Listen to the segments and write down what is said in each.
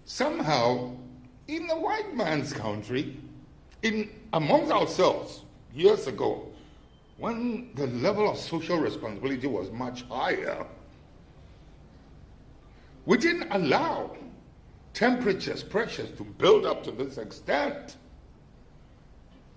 somehow, in the white man's country, amongst ourselves, years ago, when the level of social responsibility was much higher, we didn't allow pressures to build up to this extent.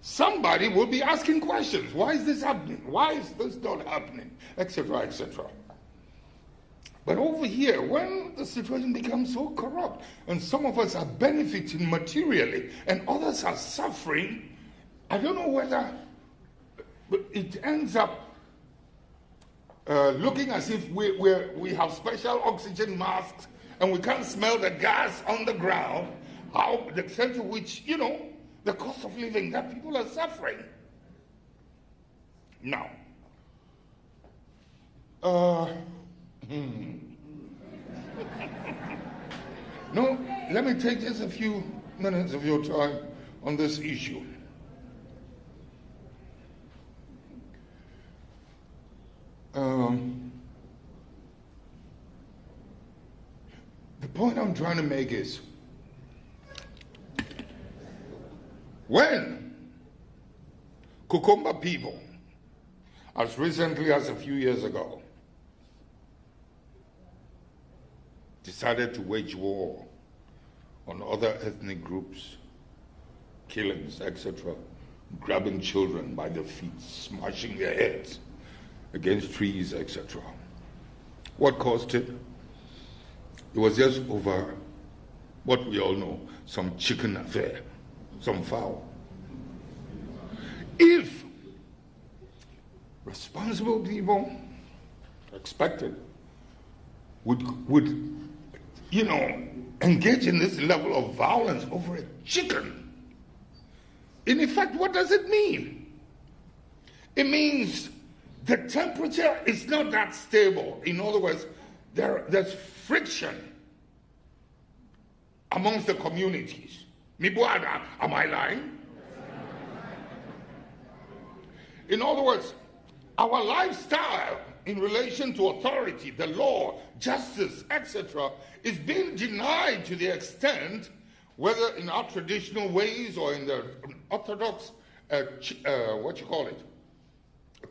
Somebody will be asking questions. Why is this happening? Why is this not happening? Etc., etc. But over here, when the situation becomes so corrupt, and some of us are benefiting materially, and others are suffering, I don't know whether it ends up looking as if we have special oxygen masks and we can't smell the gas on the ground, how the extent to which, the cost of living that people are suffering. Now, no, let me take just a few minutes of your time on this issue. The point I'm trying to make is, when Kukumba people, as recently as a few years ago, decided to wage war on other ethnic groups, killings, etc., grabbing children by the feet, smashing their heads against trees, etc. What caused it? It was just over what we all know, some chicken affair, some fowl. If responsible people expected would engage in this level of violence over a chicken, in effect, what does it mean? It means the temperature is not that stable. In other words, there's friction amongst the communities. Am I lying? In other words, our lifestyle in relation to authority, the law, justice, etc., is being denied to the extent, whether in our traditional ways or in the orthodox,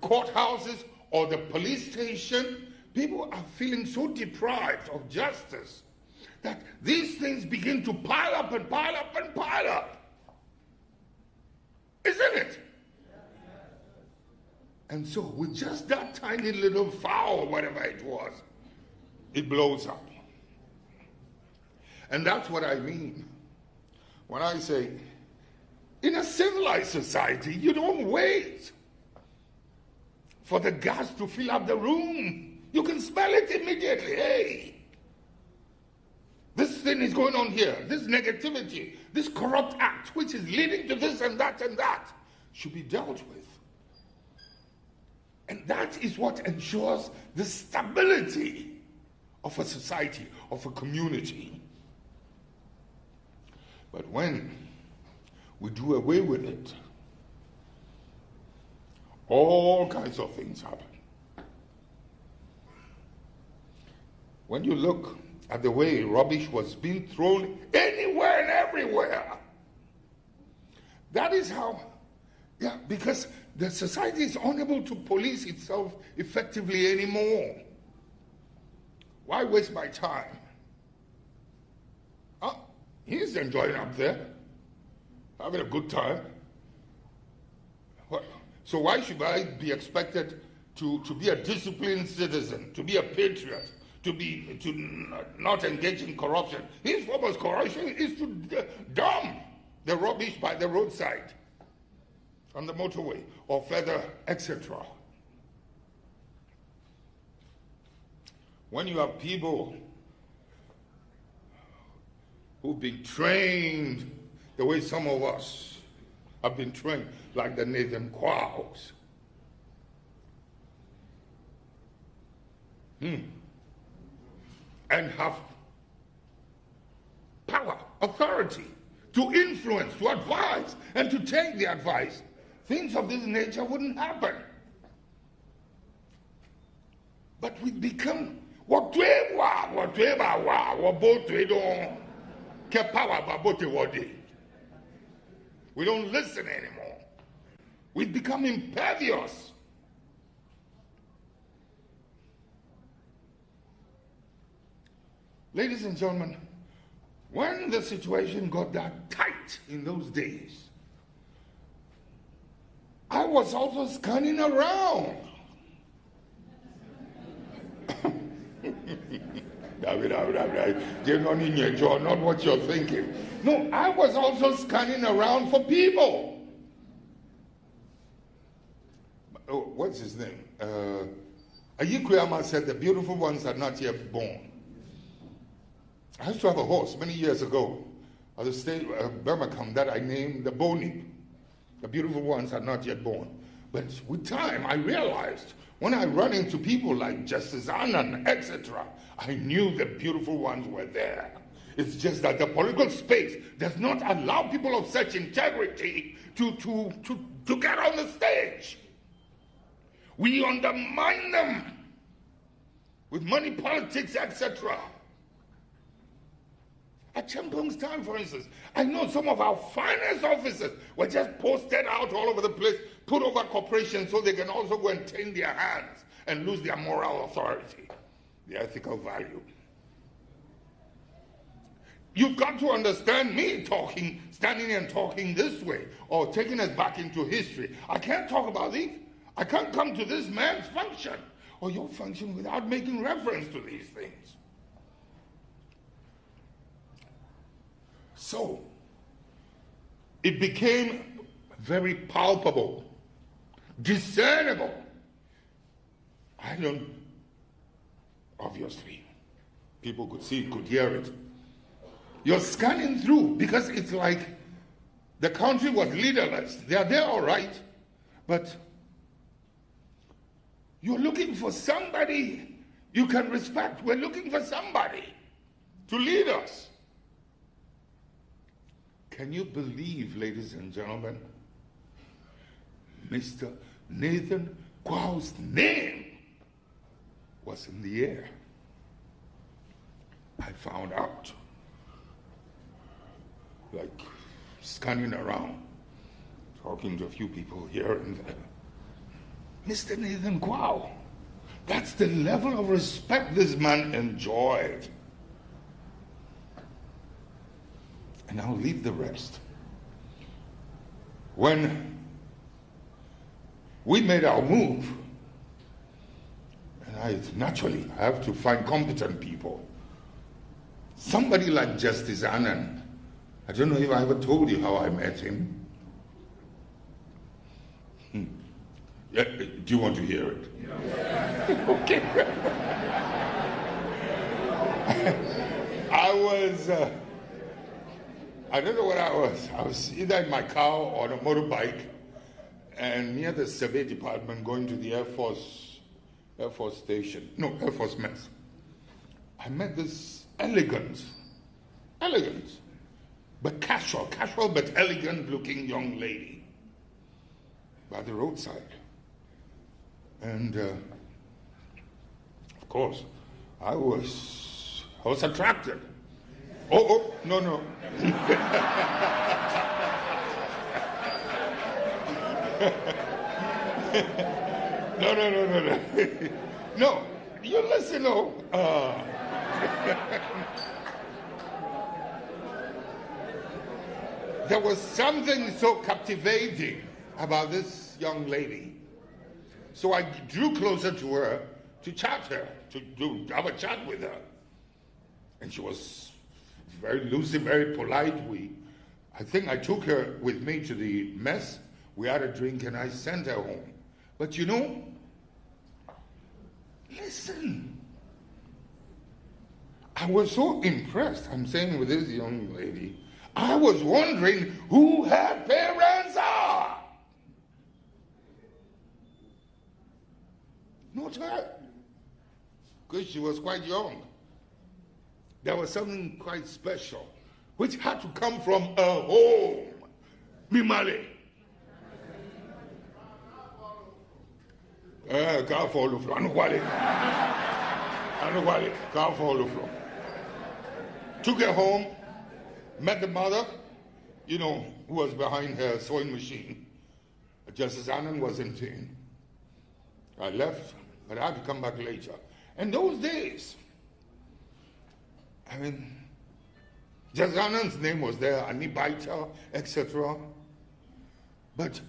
courthouses or the police station, people are feeling so deprived of justice that these things begin to pile up and pile up and pile up. Isn't it? And so with just that tiny little fowl, whatever it was, it blows up. And that's what I mean when I say, in a civilized society, you don't wait for the gas to fill up the room. You can smell it immediately. Hey, this thing is going on here. This negativity, this corrupt act, which is leading to this and that, should be dealt with. And that is what ensures the stability of a society, of a community. But when we do away with it, all kinds of things happen. When you look at the way rubbish was being thrown anywhere and everywhere, that is how, because the society is unable to police itself effectively anymore. Why waste my time? He's enjoying up there, having a good time. So why should I be expected to be a disciplined citizen, to be a patriot, to not engage in corruption? His form of corruption is to dump the rubbish by the roadside, on the motorway, or further, etc. When you have people who've been trained the way some of us have been trained, like the Nathan Quahoes, and have power, authority, to influence, to advise, and to take the advice, things of this nature wouldn't happen. But we become Ke power babote wode. We don't listen anymore. We've become impervious. Ladies and gentlemen, when the situation got that tight in those days, I was also scanning around. Not what you're thinking. No, I was also scanning around for people. Oh, what's his name? Ayikuyama said the beautiful ones are not yet born. I used to have a horse many years ago at the state Birmingham that I named the Boni. The beautiful ones are not yet born. But with time, I realized when I run into people like Justice Annan, etc., I knew the beautiful ones were there. It's just that the political space does not allow people of such integrity to get on the stage. We undermine them with money politics, etc. At Champong's time, for instance, I know some of our finest officers were just posted out all over the place, put over corporations so they can also go and taint their hands and lose their moral authority, their ethical value. You've got to understand me standing and talking this way, or taking us back into history. I can't talk about these. I can't come to this man's function or your function without making reference to these things. So, it became very palpable, discernible. Obviously, people could see it, could hear it. You're scanning through because it's like the country was leaderless. They are there all right, but you're looking for somebody you can respect. We're looking for somebody to lead us. Can you believe, ladies and gentlemen, Mr. Nathan Kwau's name was in the air? I found out, like scanning around, talking to a few people here and there. Mr. Nathan Kwau, that's the level of respect this man enjoyed. And I'll leave the rest. When we made our move, and I have to find competent people. Somebody like Justice Annan. I don't know if I ever told you how I met him. Yeah, do you want to hear it? Yeah. Okay. I don't know what I was. I was either in my car or on a motorbike and near the survey department going to the Air Force mess. I met this elegant, but casual but elegant looking young lady by the roadside. And of course, I was attracted. Oh, no. No. No, you listen, There was something so captivating about this young lady. So I drew closer to her to chat her, to have a chat with her. And she was very lucid, very polite. I think I took her with me to the mess. We had a drink and I sent her home. But listen. I was so impressed, I'm saying, with this young lady. I was wondering who her parents are. Not her. Because she was quite young. There was something quite special, which had to come from a home. Mimale. Can't follow from. Can't follow from. Took her home, Met the mother, who was behind her sewing machine. Justice Annan wasn't in. I left, but I had to come back later. And those days, Justice Annan's name was there, Anibaita, etc. But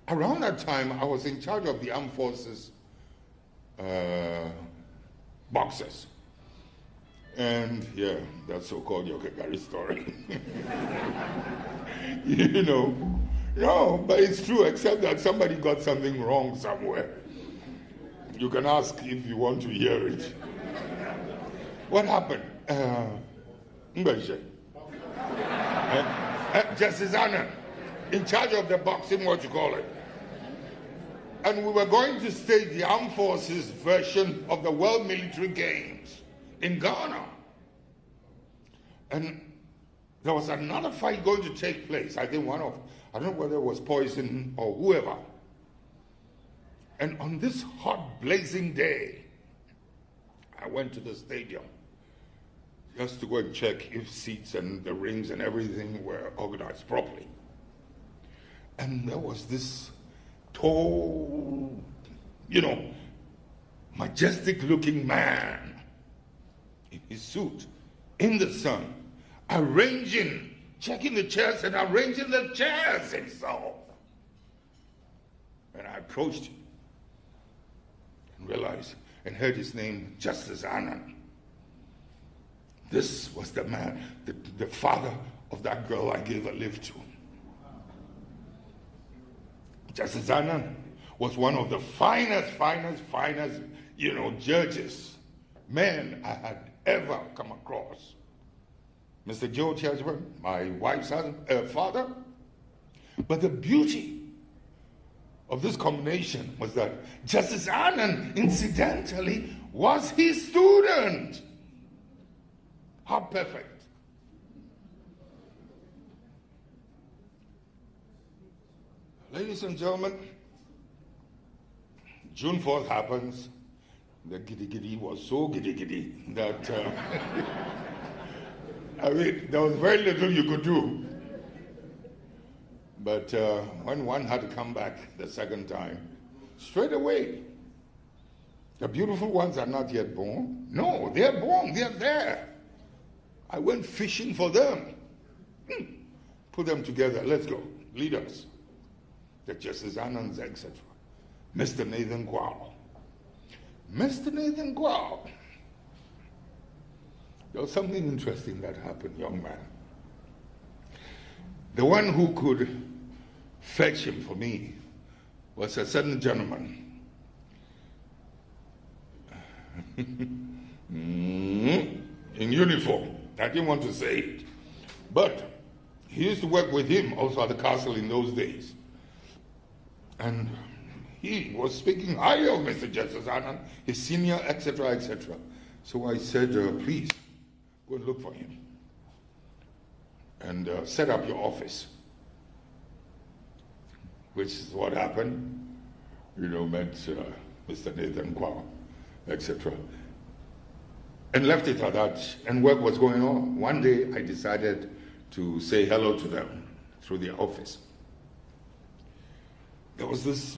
around that time, I was in charge of the armed forces boxers. And yeah, that so-called Yokegari story. No, but it's true, except that somebody got something wrong somewhere. You can ask if you want to hear it. What happened? Justice Annan, in charge of the boxing, and we were going to stage the armed forces version of the World Military Games in Ghana. And there was another fight going to take place. I don't know whether it was Poison or whoever. And on this hot, blazing day, I went to the stadium just to go and check if seats and the rings and everything were organized properly. And there was this tall, majestic-looking man in his suit, in the sun, checking the chairs and arranging the chairs himself. And I approached him and realized and heard his name, Justice Annan. This was the man, the father of that girl I gave a lift to. Justice Annan was one of the finest, judges, men I had ever come across. Mr. Joe Cheshire, my wife's father. But the beauty of this combination was that Justice Annan, incidentally, was his student. How perfect. Ladies and gentlemen, June 4th happens. The giddy-giddy was so giddy-giddy that there was very little you could do. But when one had to come back the second time, straight away, the beautiful ones are not yet born. No, they're born, they're there. I went fishing for them. Put them together, let's go. Leaders. The Justice Annans, etc. Mr. Nathan Gwao. Mr. Nathan Gwao. There was something interesting that happened, young man. The one who could fetch him for me was a certain gentleman. In uniform. I didn't want to say it. But he used to work with him also at the castle in those days. And he was speaking highly of Mr. Justice Annan, his senior, etc., etc. So I said, please, go and look for him. And set up your office. Which is what happened. Met Mr. Nathan Gwao, etc. And left it at that, and work was going on. One day I decided to say hello to them through their office. There was this